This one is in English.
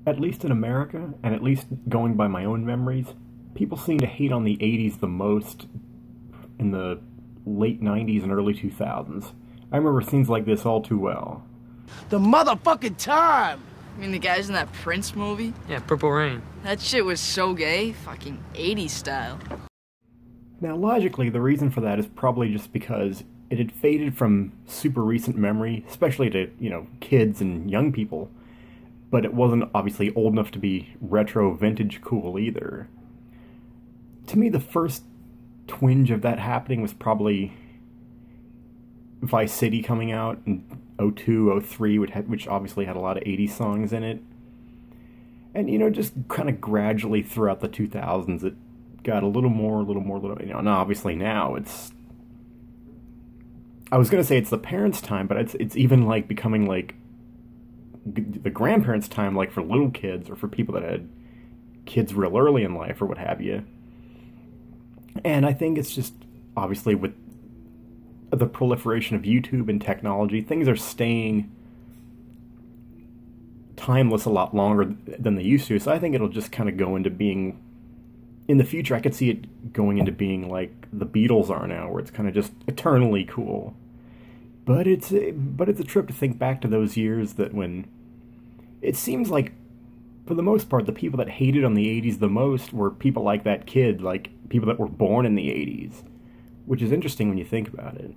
at least in America, and at least going by my own memories, people seem to hate on the 80s the most in the late 90s and early 2000s. I remember scenes like this all too well. The motherfucking time! I mean, the guys in that Prince movie? Yeah, Purple Rain. That shit was so gay, fucking 80s style. Now, logically, the reason for that is probably just because it had faded from super recent memory, especially to, kids and young people, but it wasn't obviously old enough to be retro vintage cool either. To me, the first twinge of that happening was probably Vice City coming out in 02, 03, which obviously had a lot of 80s songs in it. And, just kind of gradually throughout the 2000s, it got a little more, and obviously now it's... I was going to say it's the parents' time, but it's even, becoming, the grandparents' time, for little kids, or for people that had kids real early in life, or what have you. And I think it's just, obviously, with the proliferation of YouTube and technology, things are staying timeless a lot longer than they used to, so I think it'll just kind of go into being... In the future, I could see it going into being like the Beatles are now, where it's kind of just eternally cool. But it's a trip to think back to those years that when... It seems like, for the most part, the people that hated on the 80s the most were people like that kid, like people that were born in the 80s. Which is interesting when you think about it.